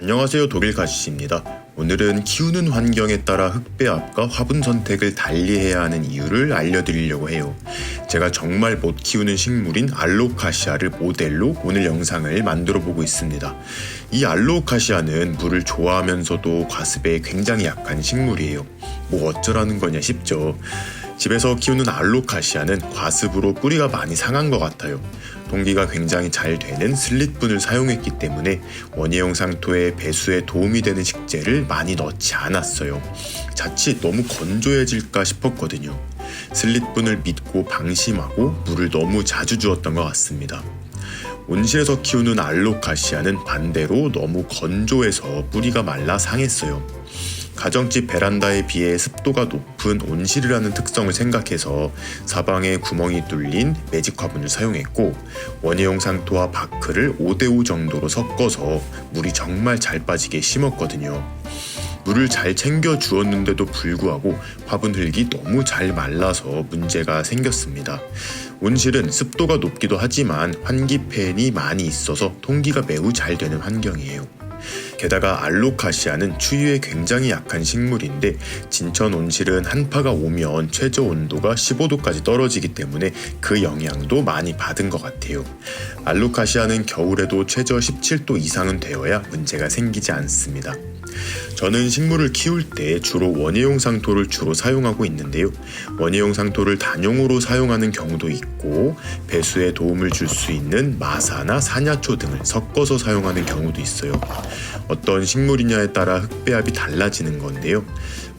안녕하세요, 독일가시입니다. 오늘은 키우는 환경에 따라 흙배합과 화분 선택을 달리해야 하는 이유를 알려드리려고 해요. 제가 정말 못 키우는 식물인 알로카시아를 모델로 오늘 영상을 만들어 보고 있습니다. 이 알로카시아는 물을 좋아하면서도 과습에 굉장히 약한 식물이에요. 뭐 어쩌라는 거냐 싶죠. 집에서 키우는 알로카시아는 과습으로 뿌리가 많이 상한 것 같아요. 동기가 굉장히 잘 되는 슬릿분을 사용했기 때문에 원예용 상토의 배수에 도움이 되는 식재를 많이 넣지 않았어요. 자칫 너무 건조해질까 싶었거든요. 슬릿분을 믿고 방심하고 물을 너무 자주 주었던 것 같습니다. 온실에서 키우는 알로카시아는 반대로 너무 건조해서 뿌리가 말라 상했어요. 가정집 베란다에 비해 습도가 높은 온실이라는 특성을 생각해서 사방에 구멍이 뚫린 매직 화분을 사용했고, 원예용 상토와 바크를 5대5 정도로 섞어서 물이 정말 잘 빠지게 심었거든요. 물을 잘 챙겨 주었는데도 불구하고 화분 흙이 너무 잘 말라서 문제가 생겼습니다. 온실은 습도가 높기도 하지만 환기 팬이 많이 있어서 통기가 매우 잘 되는 환경이에요. 게다가 알로카시아는 추위에 굉장히 약한 식물인데, 진천 온실은 한파가 오면 최저 온도가 15도까지 떨어지기 때문에 그 영향도 많이 받은 것 같아요. 알로카시아는 겨울에도 최저 17도 이상은 되어야 문제가 생기지 않습니다. 저는 식물을 키울 때 주로 원예용 상토를 주로 사용하고 있는데요. 원예용 상토를 단용으로 사용하는 경우도 있고, 배수에 도움을 줄 수 있는 마사나 사냐초 등을 섞어서 사용하는 경우도 있어요. 어떤 식물이냐에 따라 흙배합이 달라지는 건데요.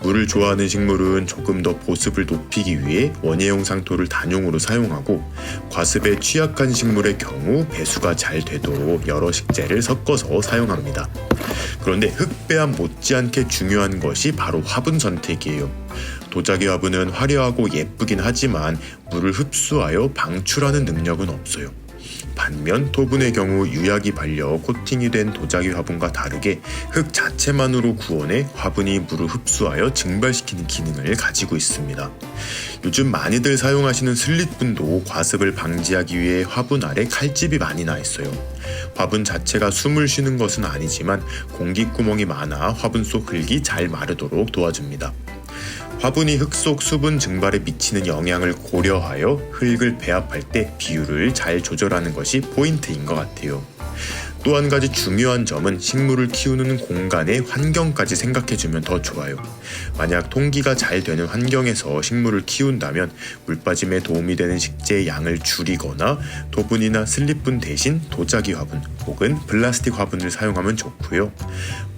물을 좋아하는 식물은 조금 더 보습을 높이기 위해 원예용 상토를 단용으로 사용하고, 과습에 취약한 식물의 경우 배수가 잘 되도록 여러 식재를 섞어서 사용합니다. 그런데 흙배합 못지않게 중요한 것이 바로 화분 선택이에요. 도자기 화분은 화려하고 예쁘긴 하지만 물을 흡수하여 방출하는 능력은 없어요. 반면 토분의 경우 유약이 발려 코팅이 된 도자기 화분과 다르게 흙 자체만으로 구워내 화분이 물을 흡수하여 증발시키는 기능을 가지고 있습니다. 요즘 많이들 사용하시는 슬릿분도 과습을 방지하기 위해 화분 아래 칼집이 많이 나 있어요. 화분 자체가 숨을 쉬는 것은 아니지만 공기구멍이 많아 화분 속 흙이 잘 마르도록 도와줍니다. 화분이 흙 속 수분 증발에 미치는 영향을 고려하여 흙을 배합할 때 비율을 잘 조절하는 것이 포인트인 것 같아요. 또 한 가지 중요한 점은 식물을 키우는 공간의 환경까지 생각해주면 더 좋아요. 만약 통기가 잘 되는 환경에서 식물을 키운다면 물빠짐에 도움이 되는 식재의 양을 줄이거나 토분이나 슬릿분 대신 도자기 화분 혹은 플라스틱 화분을 사용하면 좋고요.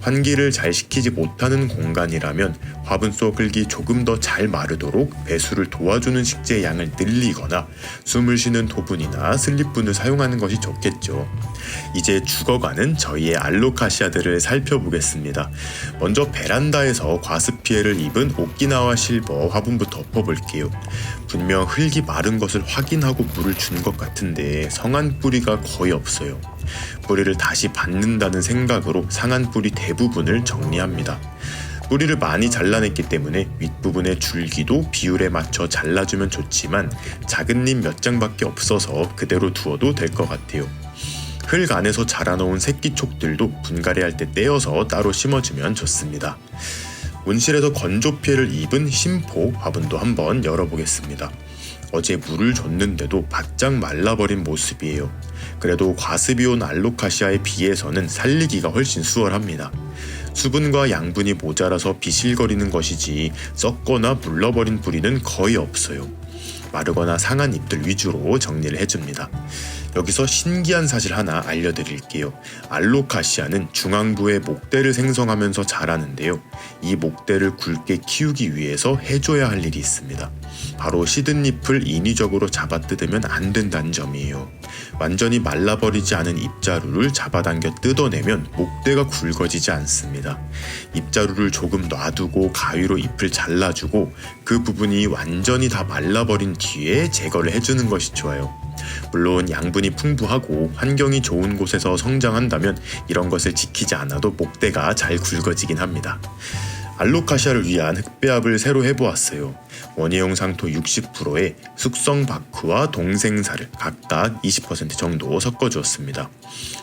환기를 잘 시키지 못하는 공간이라면 화분 속 흙이 조금 더 잘 마르도록 배수를 도와주는 식재의 양을 늘리거나 숨을 쉬는 토분이나 슬릿분을 사용하는 것이 좋겠죠. 이제 죽어가는 저희의 알로카시아들을 살펴보겠습니다. 먼저 베란다에서 과습 피해를 입은 오키나와 실버 화분부터 덮어볼게요. 분명 흙이 마른 것을 확인하고 물을 준 것 같은데 성한 뿌리가 거의 없어요. 뿌리를 다시 받는다는 생각으로 상한 뿌리 대부분을 정리합니다. 뿌리를 많이 잘라냈기 때문에 윗부분의 줄기도 비율에 맞춰 잘라주면 좋지만 작은 잎 몇 장밖에 없어서 그대로 두어도 될 것 같아요. 흙 안에서 자라놓은 새끼촉들도 분갈이할 때 떼어서 따로 심어주면 좋습니다. 온실에서 건조 피해를 입은 심포 화분도 한번 열어보겠습니다. 어제 물을 줬는데도 바짝 말라버린 모습이에요. 그래도 과습이 온 알로카시아에 비해서는 살리기가 훨씬 수월합니다. 수분과 양분이 모자라서 비실거리는 것이지 썩거나 물러버린 뿌리는 거의 없어요. 마르거나 상한 잎들 위주로 정리를 해줍니다. 여기서 신기한 사실 하나 알려드릴게요. 알로카시아는 중앙부에 목대를 생성하면서 자라는데요. 이 목대를 굵게 키우기 위해서 해줘야 할 일이 있습니다. 바로 시든 잎을 인위적으로 잡아 뜯으면 안 된다는 점이에요. 완전히 말라버리지 않은 잎자루를 잡아당겨 뜯어내면 목대가 굵어지지 않습니다. 잎자루를 조금 놔두고 가위로 잎을 잘라주고 그 부분이 완전히 다 말라버린 뒤에 제거를 해주는 것이 좋아요. 물론 양분이 풍부하고 환경이 좋은 곳에서 성장한다면 이런 것을 지키지 않아도 목대가 잘 굵어지긴 합니다. 알로카시아를 위한 흙배합을 새로 해보았어요. 원예용 상토 60%에 숙성 바크와 동생사를 각각 20% 정도 섞어주었습니다.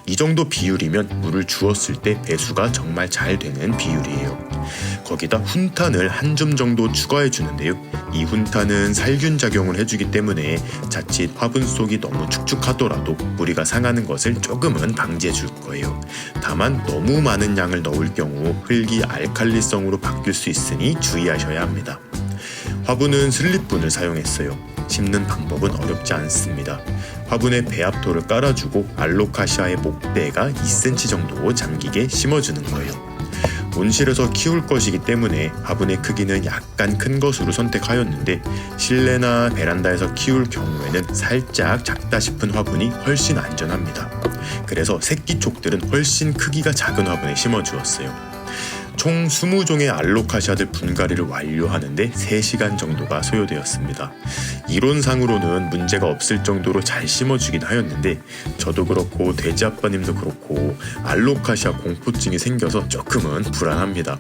이 정도 비율이면 물을 주었을 때 배수가 정말 잘 되는 비율이에요. 거기다 훈탄을 한 줌 정도 추가해 주는데요. 이 훈탄은 살균 작용을 해주기 때문에 자칫 화분 속이 너무 축축하더라도 뿌리가 상하는 것을 조금은 방지해 줄 거예요. 다만 너무 많은 양을 넣을 경우 흙이 알칼리성으로 바뀔 수 있으니 주의하셔야 합니다. 화분은 슬립분을 사용했어요. 심는 방법은 어렵지 않습니다. 화분에 배합토를 깔아주고 알로카시아의 목대가 2cm 정도 잠기게 심어주는 거예요. 온실에서 키울 것이기 때문에 화분의 크기는 약간 큰 것으로 선택하였는데 실내나 베란다에서 키울 경우에는 살짝 작다 싶은 화분이 훨씬 안전합니다. 그래서 새끼촉들은 훨씬 크기가 작은 화분에 심어주었어요. 총 20종의 알로카시아들 분갈이를 완료하는데 3시간 정도가 소요되었습니다. 이론상으로는 문제가 없을 정도로 잘 심어주긴 하였는데 저도 그렇고 돼지 아빠님도 그렇고 알로카시아 공포증이 생겨서 조금은 불안합니다.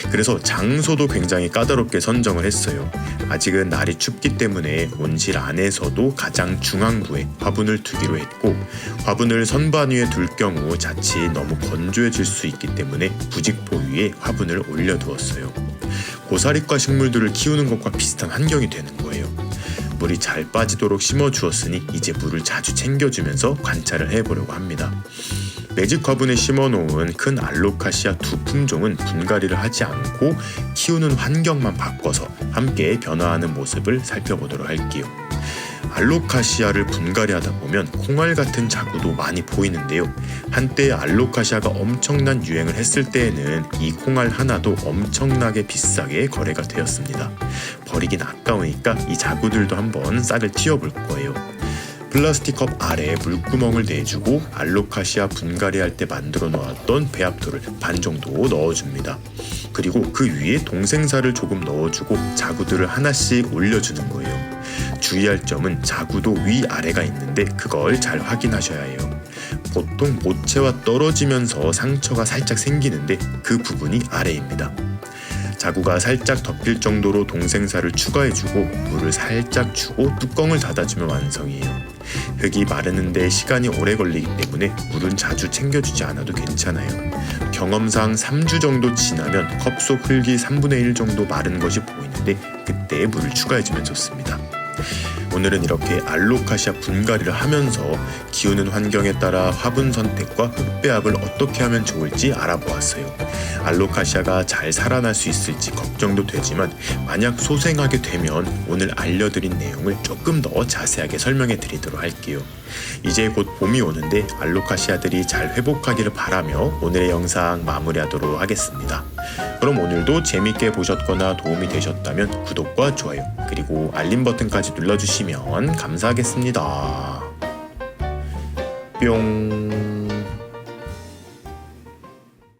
그래서 장소도 굉장히 까다롭게 선정을 했어요. 아직은 날이 춥기 때문에 온실 안에서도 가장 중앙부에 화분을 두기로 했고, 화분을 선반 위에 둘 경우 자칫 너무 건조해질 수 있기 때문에 부직포 위에 화분을 올려두었어요. 고사리과 식물들을 키우는 것과 비슷한 환경이 되는 거예요. 물이 잘 빠지도록 심어주었으니 이제 물을 자주 챙겨주면서 관찰을 해보려고 합니다. 매직 화분에 심어놓은 큰 알로카시아 두 품종은 분갈이를 하지 않고 키우는 환경만 바꿔서 함께 변화하는 모습을 살펴보도록 할게요. 알로카시아를 분갈이하다 보면 콩알 같은 자구도 많이 보이는데요. 한때 알로카시아가 엄청난 유행을 했을 때에는 이 콩알 하나도 엄청나게 비싸게 거래가 되었습니다. 버리긴 아까우니까 이 자구들도 한번 싹을 틔워볼 거예요. 플라스틱 컵 아래에 물구멍을 내주고 알로카시아 분갈이할 때 만들어 놓았던 배합토를 반 정도 넣어줍니다. 그리고 그 위에 동생사를 조금 넣어주고 자구들을 하나씩 올려주는 거예요. 주의할 점은 자구도 위아래가 있는데 그걸 잘 확인하셔야 해요. 보통 모체와 떨어지면서 상처가 살짝 생기는데 그 부분이 아래입니다. 자구가 살짝 덮일 정도로 동생사를 추가해주고 물을 살짝 주고 뚜껑을 닫아주면 완성이에요. 흙이 마르는데 시간이 오래 걸리기 때문에 물은 자주 챙겨주지 않아도 괜찮아요. 경험상 3주 정도 지나면 컵 속 흙이 3분의 1 정도 마른 것이 보이는데 그때 물을 추가해주면 좋습니다. 오늘은 이렇게 알로카시아 분갈이를 하면서 키우는 환경에 따라 화분 선택과 흙배합을 어떻게 하면 좋을지 알아보았어요. 알로카시아가 잘 살아날 수 있을지 걱정도 되지만 만약 소생하게 되면 오늘 알려드린 내용을 조금 더 자세하게 설명해 드리도록 할게요. 이제 곧 봄이 오는데 알로카시아들이 잘 회복하기를 바라며 오늘의 영상 마무리하도록 하겠습니다. 그럼 오늘도 재밌게 보셨거나 도움이 되셨다면 구독과 좋아요 그리고 알림 버튼까지 눌러주시면 감사하겠습니다. 뿅.